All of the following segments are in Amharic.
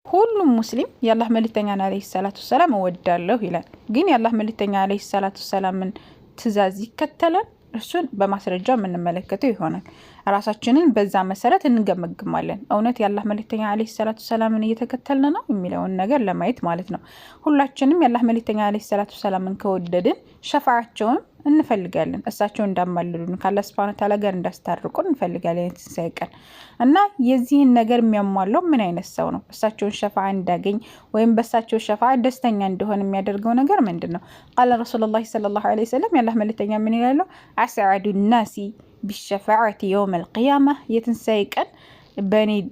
ሁሉም ሙስሊም የአላህ መልእክተኛን አለይሂ ሰላቱ ሰላም እወዳለሁ ይላል። ግን የአላህ መልእክተኛ አለይሂ ሰላቱ ሰላምን ትእዛዝ ይከተላል? እሱን በማስረጃ የምንመለከተው ይሆናል። ራሳችንን በዛ መሰረት እንገመግማለን። እውነት የአላህ መልእክተኛ አለይሂ ሰላቱ ሰላምን እየተከተልን ነው የሚለውን ነገር ለማየት ማለት ነው። ሁላችንም የአላህ መልእክተኛ አለይሂ ሰላቱ ሰላምን ከወደድን ሸፋዓቸውን እንፈልጋለን። እሳቸው እንዳማልሉን ከአላህ ሱብሓነሁ ወተዓላ ጋር እንዳስታርቁን እንፈልጋለን የትንሣኤ ቀን እና የዚህን ነገር የሚያሟላው ምን አይነት ሰው ነው? እሳቸውን ሸፋዓ እንዳገኝ ወይም በእሳቸው ሸፋዓ ደስተኛ እንደሆነ የሚያደርገው ነገር ምንድን ነው? ቃለ ረሱሉላህ ሰለላሁ ዐለይሂ ወሰለም የአላህ መልእክተኛ ምን ይላሉ? አስዐዱ ናሲ ቢሸፋዓቲ የውመል ቂያማ የትንሣኤ ቀን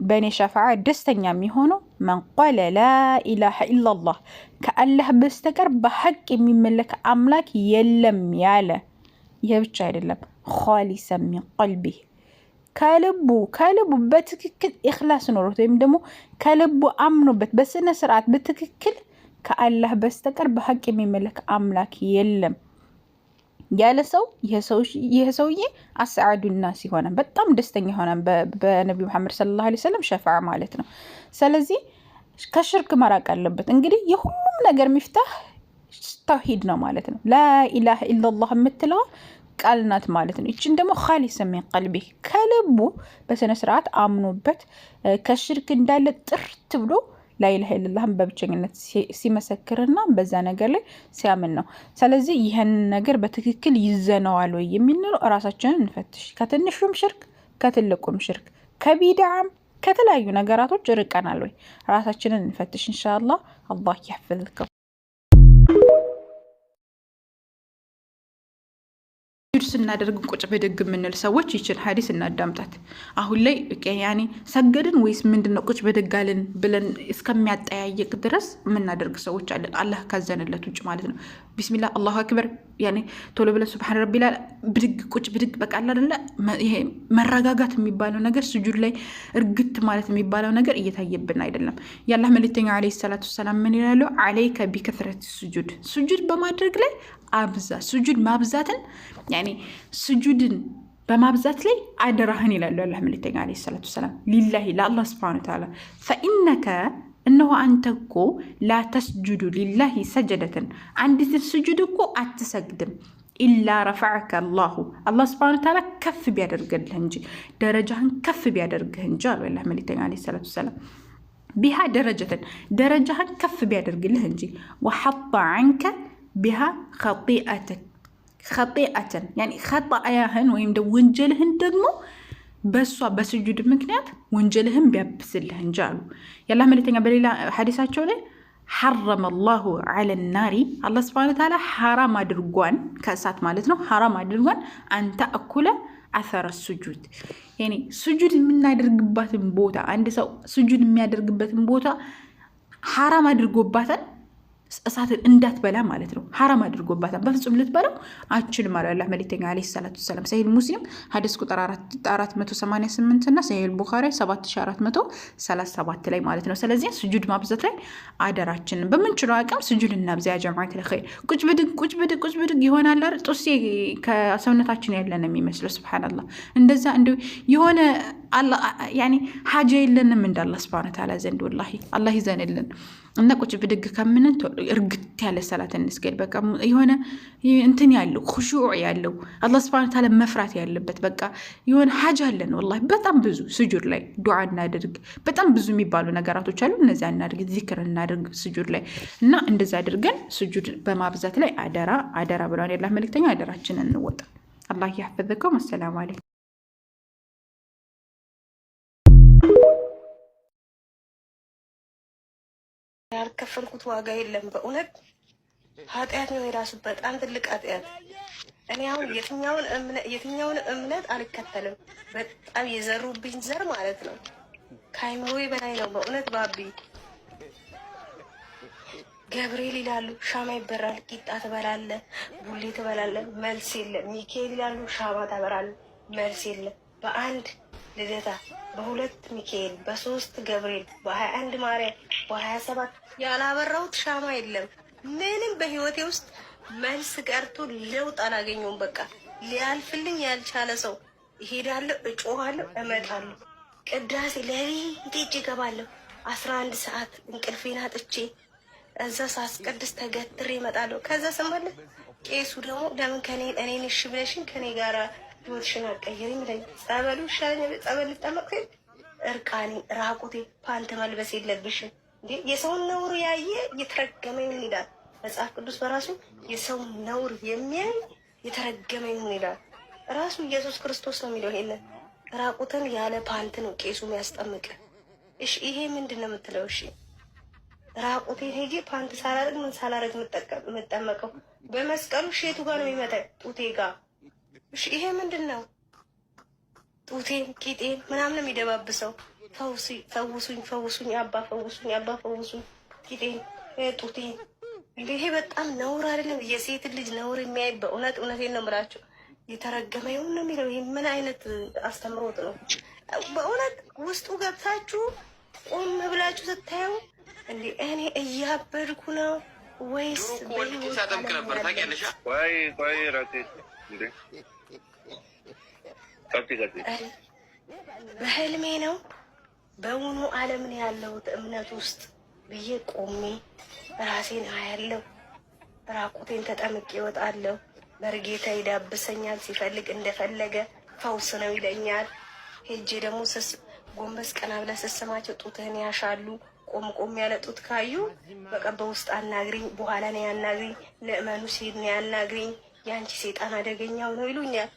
በእኔ ሸፋዓ ደስተኛ የሚሆነው መን ቃለ ላኢላሃ ኢላላህ ከአላህ በስተቀር በሐቅ የሚመለክ አምላክ የለም ያለ። ይህ ብቻ አይደለም፣ ኻሊሰን ሚን ቀልቢህ ከልቡ በትክክል ኢኽላስ ኖሮት ወይም ደግሞ ከልቡ አምኖበት በስነ ስርዓት በትክክል ከአላህ በስተቀር በሐቅ የሚመለክ አምላክ የለም ያለ ሰው ይህ ሰውዬ አስዐዱ ናስ ሆነ፣ በጣም ደስተኛ ሆነ በነቢ መሐመድ ሰለላሁ ዐለይሂ ወሰለም ሸፋዓ ማለት ነው። ስለዚህ ከሽርክ መራቅ አለበት። እንግዲህ የሁሉም ነገር ሚፍታህ ተውሂድ ነው ማለት ነው። ላኢላሃ ኢላላህ የምትለዋ ቃል ናት ማለት ነው። ይችን ደግሞ ኻሊሰን ሚን ቀልቢ ከልቡ በስነ ስርዓት አምኖበት ከሽርክ እንዳለ ጥርት ብሎ ላኢላሃ ኢላላህን በብቸኝነት ሲመሰክርና በዛ ነገር ላይ ሲያምን ነው። ስለዚህ ይህን ነገር በትክክል ይዘነዋል ወይ የሚለው ራሳችንን እንፈትሽ። ከትንሹም ሽርክ ከትልቁም ሽርክ ከቢድዓም ከተለያዩ ነገራቶች ርቀናል ወይ? ራሳችንን እንፈትሽ። ኢንሻአላህ አላህ ያህፍዝከው። ስናደርግ ቁጭ በደግ የምንል ሰዎች ይችን ሀዲስ እናዳምጣት። አሁን ላይ ያኔ ሰገድን ወይስ ምንድነው ቁጭ በደግ አልን ብለን እስከሚያጠያየቅ ድረስ የምናደርግ ሰዎች አለን። አላህ ካዘነለት ውጭ ማለት ነው። ቢስሚላህ አላሁ አክበር ያኔ ቶሎ ብለን ሱብሃን ረቢላ ብድግ ቁጭ ብድግ በቃ አይደለ? ይሄ መረጋጋት የሚባለው ነገር ስጁድ ላይ እርግት ማለት የሚባለው ነገር እየታየብን አይደለም። የአላህ መልእክተኛ አለይሂ ሰላቱ ሰላም ምን ይላሉ? አለይከ ቢከስረት ሱጁድ በማድረግ ላይ አብዛ። ሱጁድ ማብዛትን ያኔ ሱጁድን በማብዛት ላይ አደራህን ይላሉ አላህ መልእክተኛ አለይሂ ሰላቱ ሰላም ሊላሂ ለአላህ ሱብሓነሁ ወተዓላ ፈኢነከ እነሆ አንተ እኮ ላ ተስጁዱ ሊላሂ ሰጀደትን አንዲትን ስጁድ እኮ አትሰግድም ኢላ ረፈዐከ አላሁ አላህ ሱብሓነሁ ወተዓላ ከፍ ቢያደርግልህ እንጂ ደረጃህን ከፍ ቢያደርግህ እንጂ አሉ አላህ መልእክተኛ አለይሂ ሰላቱ ሰላም ቢሃ ደረጃህን ከፍ ቢያደርግልህ እንጂ ወሐጣ ዐንከ ቢሃ ኸጢአተን ያኒ ኸጣአያህን ወይም ደግሞ ወንጀልህን ደግሞ በሷ በስጁድ ምክንያት ወንጀልህን ቢያብስልህ እንጂ አሉ የአላህ መልእክተኛ። በሌላ ሐዲሳቸው ላይ ሐረመ አላሁ ዐለ ናሪ አላህ ሱብሓነሁ ወተዓላ ሐራም አድርጓን ከእሳት ማለት ነው ሐራም አድርጓን አንተ አኩለ አሰረ ሱጁድ ያኒ ስጁድ የምናደርግባትን ቦታ አንድ ሰው ስጁድ የሚያደርግበትን ቦታ ሐራም አድርጎባታል እሳትን እንዳትበላ ማለት ነው። ሐራም አድርጎባታል። በፍጹም ልትበላው አችልም ማለት አላህ መልእክተኛ አለይሂ ሰላቱ ሰላም ሰሂህ ሙስሊም ሐዲስ ቁጥር 488 እና ሰሂህ ቡኻሪ 7437 ላይ ማለት ነው። ስለዚህ ስጁድ ማብዛት ላይ አደራችንን በምንችለው አቅም ስጁድ እናብዛ። ያ ጀማዓት ለኸይር ቁጭ ብድግ ይሆናል አይደል? ጡሴ ከሰውነታችን ያለን የሚመስለው ሱብሃንአላህ። እንደዛ እንደው የሆነ አላህ ያኒ ሐጃ የለንም እንደ አላህ ሱብሃነሁ ወተዓላ ዘንድ ወላሂ አላህ ይዘንልን እና ቁጭ ብድግ ከምንን እርግት ያለ ሰላት እንስገድ። በቃ የሆነ እንትን ያለው ኹሹዕ ያለው አላህ ሱብሓነሁ ወተዓላ መፍራት ያለበት በቃ የሆነ ሐጃ አለን ወላሂ። በጣም ብዙ ስጁድ ላይ ዱዓ እናድርግ። በጣም ብዙ የሚባሉ ነገራቶች አሉ። እነዚያ እናድርግ፣ ዚክር እናድርግ ስጁድ ላይ እና እንደዛ አድርገን ስጁድ በማብዛት ላይ አደራ ብለዋል የአላህ መልእክተኛ። አደራችንን እንወጣ። አላህ ያህፍዝከም። አሰላሙ አለይኩም። ያልከፈልኩት ዋጋ የለም። በእውነት ኃጢአት ነው የራሱ በጣም ትልቅ ኃጢአት። እኔ አሁን የትኛውን እምነት አልከተልም። በጣም የዘሩብኝ ዘር ማለት ነው ከአይምሮዬ በላይ ነው በእውነት። ባቢ ገብርኤል ይላሉ ሻማ ይበራል፣ ቂጣ ትበላለ፣ ቡሌ ትበላለ፣ መልስ የለ። ሚካኤል ይላሉ ሻማ ታበራለ፣ መልስ የለ። በአንድ ልደታ በሁለት ሚካኤል በሶስት ገብርኤል በ21 ማርያም በ27 ያላበራሁት ሻማ የለም። ምንም በህይወቴ ውስጥ መልስ ቀርቶ ለውጥ አላገኘውም። በቃ ሊያልፍልኝ ያልቻለ ሰው እሄዳለሁ፣ እጮሃለሁ፣ እመጣለሁ። ቅዳሴ ለሊት እገባለሁ። 11 ሰዓት እንቅልፌን አጥቼ እዛ ሳስቀድስ ተገትሬ እመጣለሁ። ከዛ ስመለስ ቄሱ ደግሞ ለምን እኔን እሺ ብለሽን ከኔ ጋር ህይወትሽን አትቀይሪም ይለኝ። ጸበሉ ይሻለኛል። ጸበል ልጠመቅ እርቃኔ ራቁቴ ፓንት መልበስ የለብሽም እንዴ! የሰውን ነውር ያየ የተረገመ ይሁን ይላል መጽሐፍ ቅዱስ በራሱ። የሰውን ነውር የሚያይ የተረገመ ይሁን ይላል ራሱ ኢየሱስ ክርስቶስ ነው የሚለው። ይሄንን ራቁትን ያለ ፓንት ነው ቄሱ የሚያስጠምቅ። እሺ ይሄ ምንድን ነው የምትለው? እሺ ራቁቴን ሄጄ ፓንት ሳላረግ ምን ሳላረግ የምጠመቀው በመስቀሉ ሼቱ ጋር ነው የሚመጣ ጡቴ ጋር። እሺ ይሄ ምንድን ነው? ጡቴን ቂጤን ምናምን የሚደባብሰው። ፈውሱኝ ፈውሱኝ አባ ፈውሱኝ አባ ፈውሱኝ ቂጤን ጡቴን። ይሄ በጣም ነውር አይደለም? የሴት ልጅ ነውር የሚያይ በእውነት እውነቴን ነው የምላቸው የተረገመ ይሁን ነው የሚለው። ይህ ምን አይነት አስተምሮት ነው? በእውነት ውስጡ ገብታችሁ ቆም ብላችሁ ስታየው እንዴ እኔ እያበድኩ ነው ወይስ ሳጠምቅ ነበር ታውቂያለሽ? ቆይ ራሴ እንዴ በህልሜ ነው በውኑ ዓለም ነው ያለሁት እምነት ውስጥ ብዬ ቆሜ ራሴን አያለሁ። ራቁቴን ተጠምቄ እወጣለሁ። በርጌታ ይዳብሰኛል። ሲፈልግ እንደፈለገ ፈውስ ነው ይለኛል። ሄጄ ደግሞ ጎንበስ ቀና ብለህ ስስማቸው ጡትህን ያሻሉ። ቆም ቆም ያለ ጡት ካዩ በቃ በውስጥ አናግሪኝ፣ በኋላ ነው ያናግሪኝ፣ ለእመኑ ሲል ነው ያናግሪኝ፣ የአንቺ ሴጣን አደገኛው ነው ይሉኛል።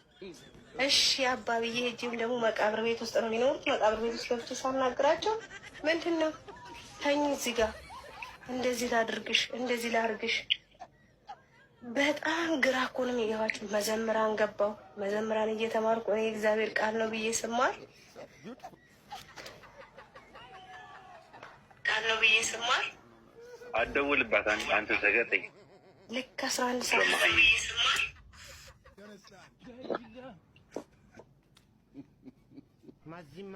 እሺ አባ ብዬ ሄጄም ደግሞ መቃብር ቤት ውስጥ ነው የሚኖሩት። መቃብር ቤት ውስጥ ገብቼ ሳናግራቸው ምንድን ነው ተኝ እዚህ ጋር እንደዚህ ላድርግሽ እንደዚህ ላድርግሽ። በጣም ግራ እኮ ነው የሚገባቸው። መዘምራን ገባው መዘምራን እየተማርኩ እኔ እግዚአብሔር ቃል ነው ብዬ ስማር አትደውልባት አንተ ተገጠኝ ልክ 11 ሰዓት ማዚማ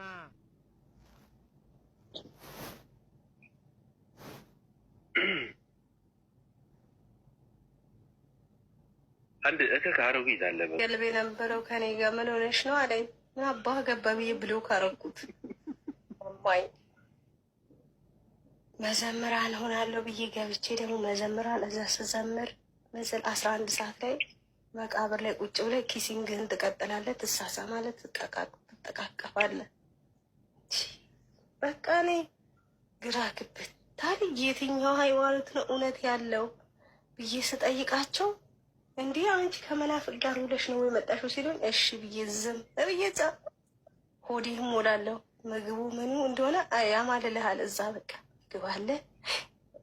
አንድ እከክ አሮጊት አለ ቀልቤ ነበረው ከኔ ጋር ምን ሆነሽ ነው አለኝ። ምን አባህ ገባ ብዬ ብሎ ካረኩት ማይ መዘምራን ሆናለሁ ብዬ ገብቼ ደግሞ መዘምራን እዛ ስዘምር ምስል 11 ሰዓት ላይ መቃብር ላይ ቁጭ ብለህ ኪሲንግህን ትቀጥላለህ፣ ትሳሳማለህ፣ ትጠቃቀፋለህ። በቃ እኔ ግራ ግብት ታዲያ የትኛው ሃይማኖት ነው እውነት ያለው ብዬ ስጠይቃቸው እንዲህ አንቺ ከመናፍቅ ጋር ውለሽ ነው ወይ መጣሽው ሲሉኝ እሺ ብዬ ዝም ብዬ ሆዴም ሞላለሁ። ምግቡ ምኑ እንደሆነ ያማልልሃል። እዛ በቃ ግባለ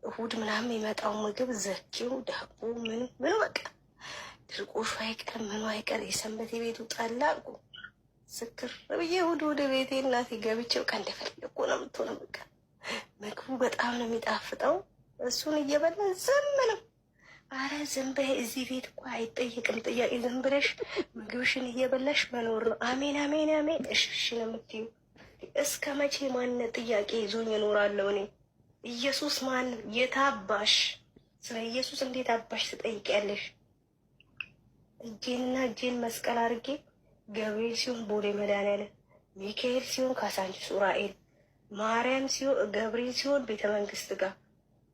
እሑድ ምናምን የመጣው ምግብ ዘኪው ዳቦ ምኑ ምኑ በቃ ድርቆሹ አይቀር ምኑ አይቀር የሰንበት የቤቱ ጠላቁ ስክር ብዬ እሑድ ወደ ቤቴ እናቴ ገብቼ በቃ እንደፈለኩ ነው የምትሆነው። በቃ ምግቡ በጣም ነው የሚጣፍጠው። እሱን እየበላ ዝም ነው። አረ ዝም በይ፣ እዚህ ቤት እኮ አይጠየቅም ጥያቄ። ዝም ብለሽ ምግብሽን እየበላሽ መኖር ነው። አሜን አሜን አሜን እሺ ነው የምትይው። እስከ መቼ ማንነት ጥያቄ ይዞኝ እኖራለሁ እኔ? ኢየሱስ ማን? የታባሽ ስለ ኢየሱስ እንዴት አባሽ ትጠይቂያለሽ? እጄንና እጄን መስቀል አድርጌ ገብርኤል ሲሆን ቦሌ መድኃኒዓለም፣ ሚካኤል ሲሆን ካሳንቺስ ዑራኤል፣ ማርያም ሲሆን ገብርኤል ሲሆን ቤተ መንግስት ጋር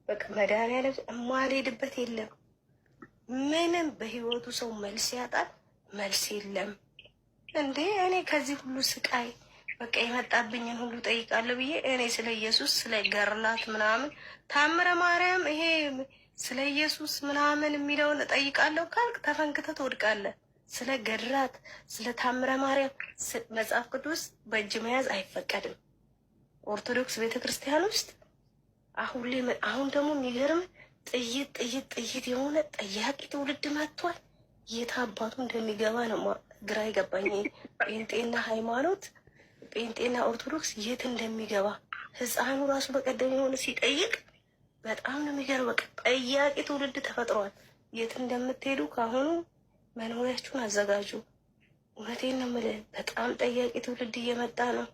በቃ መድኃኒዓለም የማልሄድበት የለም። ምንም በህይወቱ ሰው መልስ ያጣል። መልስ የለም እንዴ እኔ ከዚህ ሁሉ ስቃይ በቃ የመጣብኝን ሁሉ ጠይቃለሁ ብዬ እኔ ስለ ኢየሱስ ስለ ገርላት ምናምን ታምረ ማርያም ይሄ ስለ ኢየሱስ ምናምን የሚለውን እጠይቃለሁ ካልክ ተፈንክተህ ትወድቃለህ። ስለ ገድራት ስለ ታምረ ማርያም መጽሐፍ ቅዱስ በእጅ መያዝ አይፈቀድም ኦርቶዶክስ ቤተክርስቲያን ውስጥ። አሁን ደግሞ የሚገርም ጥይት የሆነ ጠያቂ ትውልድ መጥቷል። የት አባቱ እንደሚገባ ነው ግራ ይገባኝ። ጴንጤና ሃይማኖት ጴንጤና ኦርቶዶክስ የት እንደሚገባ ህፃኑ ራሱ በቀደም የሆነ ሲጠይቅ በጣም ነው የሚገርም። በቃ ጠያቂ ትውልድ ተፈጥሯል። የት እንደምትሄዱ ከአሁኑ መኖሪያችሁን አዘጋጁ። እውነቴን ነው የምልህ፣ በጣም ጠያቂ ትውልድ እየመጣ ነው።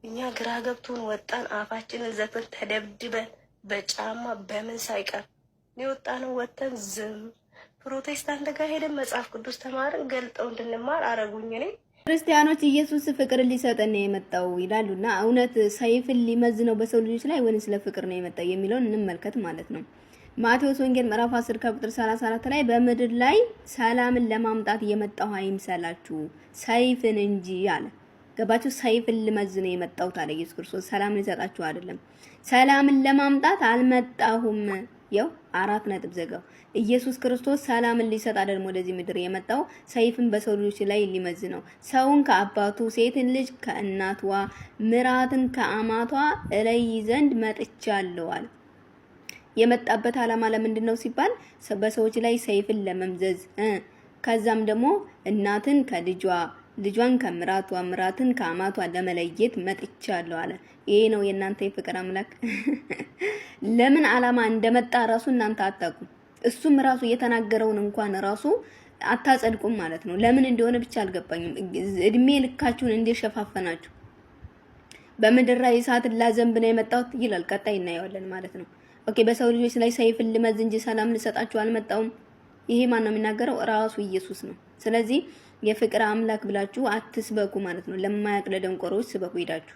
እኛ ግራ ገብቶን ወጣን፣ አፋችንን ዘግተን ተደብድበን በጫማ በምን ሳይቀር የወጣ ነው። ወጥተን ዝም ፕሮቴስታንት ጋር ሄደን መጽሐፍ ቅዱስ ተማርን። ገልጠው እንድንማር አረጉኝ። እኔ ክርስቲያኖች ኢየሱስ ፍቅር ሊሰጠን ነው የመጣው ይላሉና እውነት ሰይፍን ሊመዝነው በሰው ልጆች ላይ ወይስ ለፍቅር ነው የመጣው የሚለውን እንመልከት ማለት ነው። ማቴዎስ ወንጌል ምዕራፍ 10 ከቁጥር 34 ላይ በምድር ላይ ሰላምን ለማምጣት የመጣው አይምሰላችሁ ሰይፍን እንጂ አለ። ገባችሁ? ሰይፍን ሊመዝነው የመጣው ታዲያ ኢየሱስ ክርስቶስ ሰላምን ሊሰጣችሁ አይደለም። ሰላምን ለማምጣት አልመጣሁም። ያው 4 ነጥብ ዘጋው። ኢየሱስ ክርስቶስ ሰላምን ሊሰጥ አይደለም ወደዚህ ምድር የመጣው ሰይፍን በሰው ልጆች ላይ ሊመዝነው፣ ሰውን ከአባቱ ሴትን ልጅ ከእናቷ ምራትን ከአማቷ እለይ ዘንድ መጥቻለሁ አለ። የመጣበት ዓላማ ለምንድን ነው ሲባል በሰዎች ላይ ሰይፍን ለመምዘዝ ከዛም ደግሞ እናትን ከልጇ ልጇን ከምራቷ ምራትን ከአማቷ ለመለየት መጥቻለሁ አለ። ይሄ ነው የእናንተ የፍቅር አምላክ። ለምን ዓላማ እንደመጣ ራሱ እናንተ አታውቁም። እሱም ራሱ የተናገረውን እንኳን ራሱ አታጸድቁም ማለት ነው። ለምን እንደሆነ ብቻ አልገባኝም። እድሜ ልካችሁን እንደሸፋፈናችሁ በምድር ላይ እሳትን ላዘንብ ነው የመጣሁት ይላል። ቀጣይ እናየዋለን ማለት ነው። ኦኬ፣ በሰው ልጆች ላይ ሰይፍን ልመዝ እንጂ ሰላም ልሰጣችሁ አልመጣሁም። ይሄ ማን ነው የሚናገረው? ራሱ ኢየሱስ ነው። ስለዚህ የፍቅር አምላክ ብላችሁ አትስበኩ ማለት ነው። ለማያውቅ ለደንቆሮች ስበኩ ሄዳችሁ